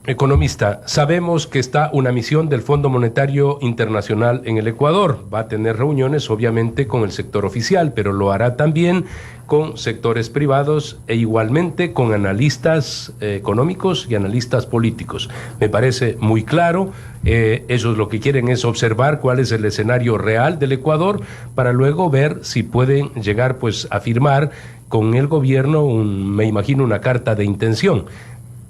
Economista, sabemos que está una misión del Fondo Monetario Internacional en el Ecuador. Va a tener reuniones, obviamente, con el sector oficial, pero lo hará también con sectores privados e igualmente con analistas económicos y analistas políticos. Me parece muy claro. Ellos lo que quieren es observar cuál es el escenario real del Ecuador para luego ver si pueden llegar pues a firmar con el gobierno, me imagino, una carta de intención.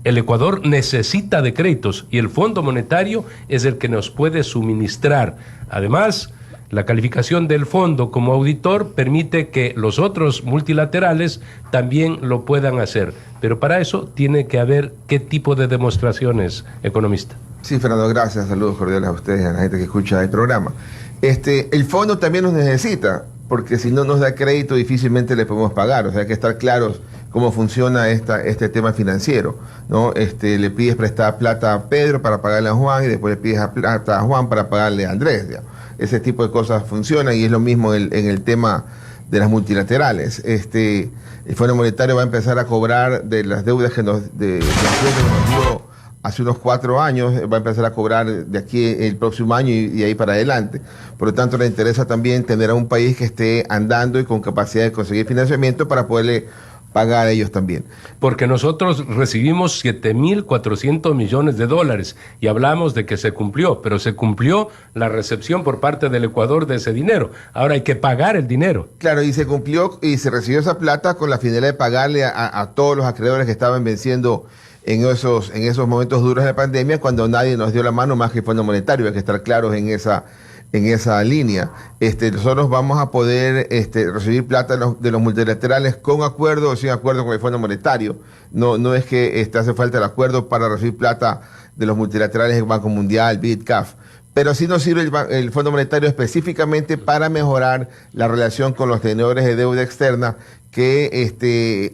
El Ecuador necesita de créditos y el Fondo Monetario es el que nos puede suministrar. Además, la calificación del fondo como auditor permite que los otros multilaterales también lo puedan hacer. Pero para eso tiene que haber qué tipo de demostraciones, economista. Sí, Fernando, gracias. Saludos cordiales a ustedes y a la gente que escucha el programa. El fondo también nos necesita, porque si no nos da crédito difícilmente le podemos pagar. O sea, hay que estar claros cómo funciona este tema financiero, ¿no? Le pides prestada plata a Pedro para pagarle a Juan y después le pides plata a Juan para pagarle a Andrés, digamos. Ese tipo de cosas funcionan y es lo mismo en el tema de las multilaterales. El Fondo Monetario va a empezar a cobrar de las deudas que nos dio hace unos 4 años, va a empezar a cobrar de aquí el próximo año y ahí para adelante. Por lo tanto, le interesa también tener a un país que esté andando y con capacidad de conseguir financiamiento para poderle pagar a ellos también. Porque nosotros recibimos 7.400 millones de dólares y hablamos de que se cumplió, pero se cumplió la recepción por parte del Ecuador de ese dinero. Ahora hay que pagar el dinero. Claro, y se cumplió y se recibió esa plata con la finalidad de pagarle a todos los acreedores que estaban venciendo en esos momentos duros de la pandemia, cuando nadie nos dio la mano más que el Fondo Monetario. Hay que estar claros en esa línea. Nosotros vamos a poder recibir plata de los multilaterales con acuerdo o sin acuerdo con el Fondo Monetario. No es que hace falta el acuerdo para recibir plata de los multilaterales del Banco Mundial, BID, CAF. Pero sí nos sirve el Fondo Monetario específicamente para mejorar la relación con los tenedores de deuda externa, que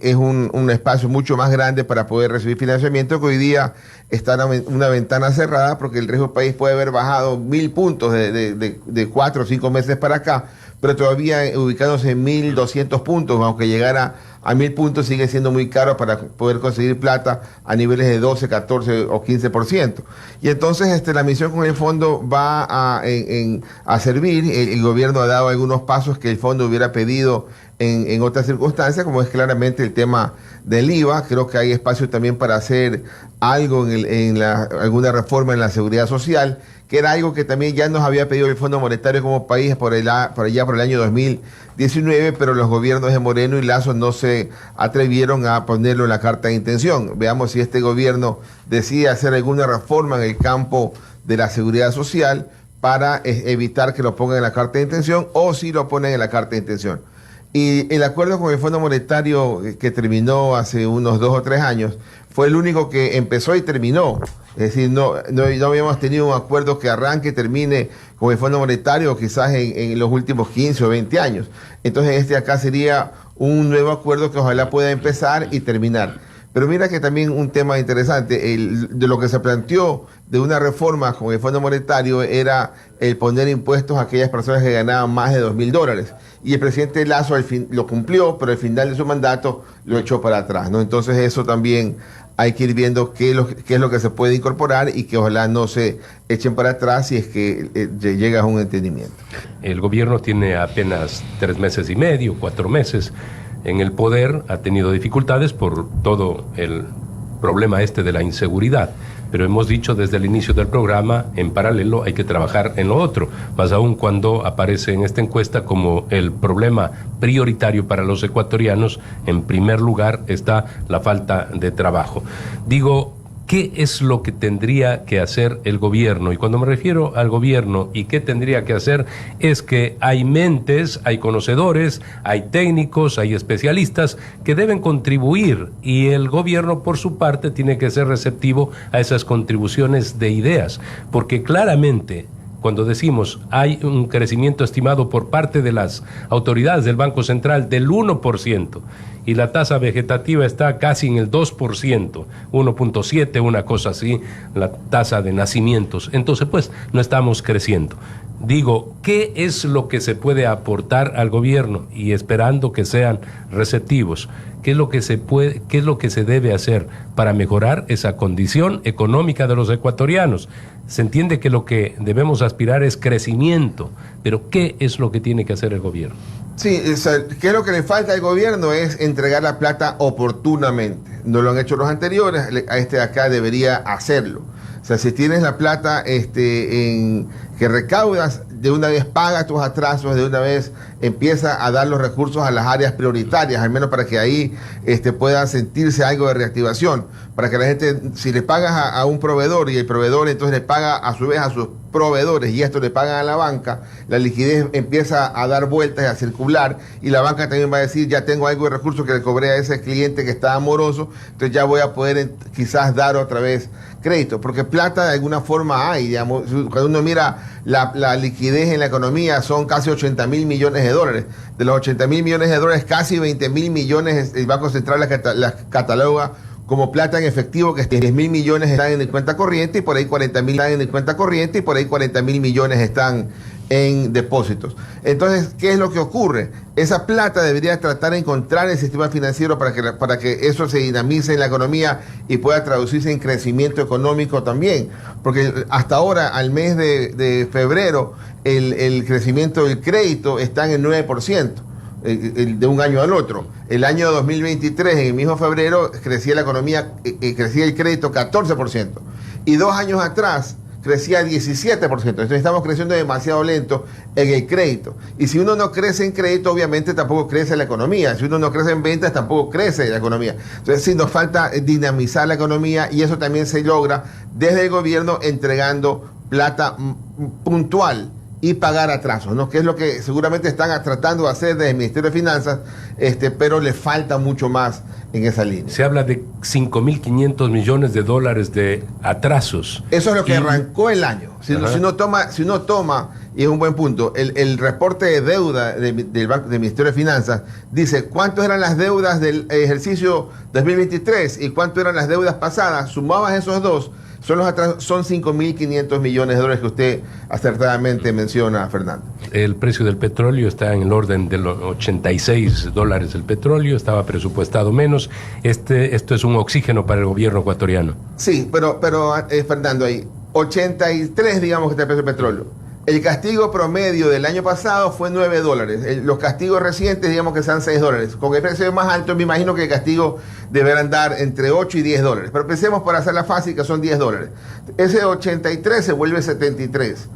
es un espacio mucho más grande para poder recibir financiamiento, que hoy día está en una ventana cerrada porque el riesgo del país puede haber bajado 1.000 puntos de 4 o 5 meses para acá, pero todavía ubicándose en 1.200 puntos, aunque llegara a 1.000 puntos sigue siendo muy caro para poder conseguir plata a niveles de 12, 14 o 15%. Y entonces la misión con el fondo va a servir. El gobierno ha dado algunos pasos que el fondo hubiera pedido en otras circunstancias, como es claramente el tema del IVA. Creo que hay espacio también para hacer algo alguna reforma en la seguridad social, que era algo que también ya nos había pedido el Fondo Monetario como país por el año 2019, pero los gobiernos de Moreno y Lazo no se atrevieron a ponerlo en la carta de intención. Veamos si este gobierno decide hacer alguna reforma en el campo de la seguridad social para evitar que lo pongan en la carta de intención, o si lo ponen en la carta de intención. Y el acuerdo con el Fondo Monetario que terminó hace unos 2 o 3 años fue el único que empezó y terminó. Es decir, no habíamos tenido un acuerdo que arranque y termine con el Fondo Monetario quizás en los últimos 15 o 20 años. Entonces acá sería un nuevo acuerdo que ojalá pueda empezar y terminar. Pero mira que también un tema interesante, de lo que se planteó de una reforma con el Fondo Monetario era el poner impuestos a aquellas personas que ganaban más de $2.000. Y el presidente Lazo al fin lo cumplió, pero al final de su mandato lo echó para atrás, ¿no? Entonces eso también hay que ir viendo qué es lo que se puede incorporar y que ojalá no se echen para atrás si es que llega a un entendimiento. El gobierno tiene apenas 3 meses y medio, 4 meses en el poder, ha tenido dificultades por todo el problema de la inseguridad, pero hemos dicho desde el inicio del programa, en paralelo hay que trabajar en lo otro, más aún cuando aparece en esta encuesta como el problema prioritario para los ecuatorianos. En primer lugar está la falta de trabajo. Digo, ¿qué es lo que tendría que hacer el gobierno? Y cuando me refiero al gobierno y qué tendría que hacer, es que hay mentes, hay conocedores, hay técnicos, hay especialistas que deben contribuir, y el gobierno por su parte tiene que ser receptivo a esas contribuciones de ideas, porque claramente cuando decimos hay un crecimiento estimado por parte de las autoridades del Banco Central del 1%, y la tasa vegetativa está casi en el 2%, 1.7, una cosa así, la tasa de nacimientos. Entonces, pues, no estamos creciendo. Digo, ¿qué es lo que se puede aportar al gobierno? Y esperando que sean receptivos. ¿Qué es lo que se debe hacer para mejorar esa condición económica de los ecuatorianos? Se entiende que lo que debemos aspirar es crecimiento, pero ¿qué es lo que tiene que hacer el gobierno? Sí, ¿qué es lo que le falta al gobierno? Es entregar la plata oportunamente. No lo han hecho los anteriores, a este de acá debería hacerlo. O sea, si tienes la plata que recaudas, de una vez paga tus atrasos, de una vez empieza a dar los recursos a las áreas prioritarias, al menos para que ahí pueda sentirse algo de reactivación, para que la gente, si le pagas a un proveedor y el proveedor entonces le paga a su vez a sus proveedores y esto le pagan a la banca, la liquidez empieza a dar vueltas y a circular y la banca también va a decir, ya tengo algo de recursos que le cobré a ese cliente que está amoroso, entonces ya voy a poder quizás dar otra vez crédito, porque plata de alguna forma hay, digamos, cuando uno mira la liquidez en la economía son casi 80.000 millones de dólares, de los 80.000 millones de dólares casi 20.000 millones el Banco Central las cataloga como plata en efectivo, que 10.000 millones están en el cuenta corriente y por ahí 40.000 están en el cuenta corriente y por ahí 40.000 millones están en depósitos. Entonces, ¿qué es lo que ocurre? Esa plata debería tratar de encontrar el sistema financiero para que eso se dinamice en la economía y pueda traducirse en crecimiento económico también. Porque hasta ahora, al mes de febrero, el crecimiento del crédito está en el 9%. De un año al otro. El año 2023, en el mismo febrero, crecía la economía, crecía el crédito 14%. Y 2 años atrás crecía 17%. Entonces estamos creciendo demasiado lento en el crédito. Y si uno no crece en crédito, obviamente tampoco crece la economía. Si uno no crece en ventas, tampoco crece la economía. Entonces sí nos falta dinamizar la economía y eso también se logra desde el gobierno entregando plata puntual y pagar atrasos, ¿no? Que es lo que seguramente están tratando de hacer desde el Ministerio de Finanzas, pero le falta mucho más en esa línea. Se habla de 5.500 millones de dólares de atrasos. Eso es lo que arrancó el año. Si uno toma, y es un buen punto, el reporte de deuda del Ministerio de Finanzas dice cuántas eran las deudas del ejercicio 2023 y cuántas eran las deudas pasadas, sumabas esos dos, son 5.500 millones de dólares que usted acertadamente menciona, Fernando. El precio del petróleo está en el orden de los $86 el petróleo, estaba presupuestado menos. Esto es un oxígeno para el gobierno ecuatoriano. Sí, pero Fernando, ahí 83, digamos, que está el precio del petróleo. El castigo promedio del año pasado fue $9. Los castigos recientes, digamos que sean $6. Con el precio más alto, me imagino que el castigo deberá andar entre $8 y $10. Pero pensemos, para hacerla fácil, que son $10. Ese 83 se vuelve 73.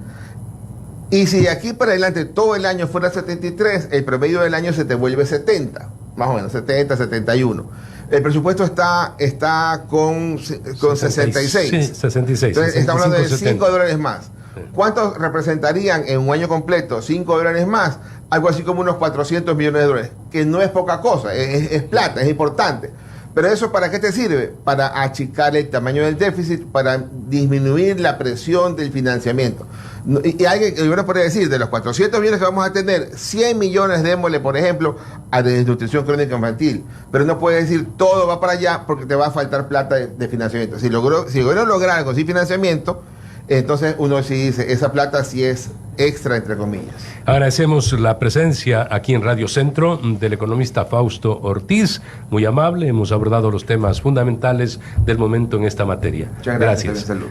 Y si de aquí para adelante todo el año fuera 73, el promedio del año se te vuelve 70. Más o menos, 70, 71. El presupuesto está con 66. Sí, 66. Entonces, estamos hablando de $5 más. ¿Cuántos representarían en un año completo $5 más? Algo así como unos 400 millones de dólares, que no es poca cosa, es plata, es importante. Pero eso, ¿para qué te sirve? Para achicar el tamaño del déficit, para disminuir la presión del financiamiento. Y alguien que yo podría decir, de los 400 millones que vamos a tener, 100 millones démosle, por ejemplo, a desnutrición crónica infantil. Pero no puedes decir todo va para allá porque te va a faltar plata de financiamiento. Si logró lograr algo sin financiamiento, entonces uno sí dice, esa plata sí es extra, entre comillas. Agradecemos la presencia aquí en Radio Centro del economista Fausto Ortiz, muy amable, hemos abordado los temas fundamentales del momento en esta materia. Muchas gracias.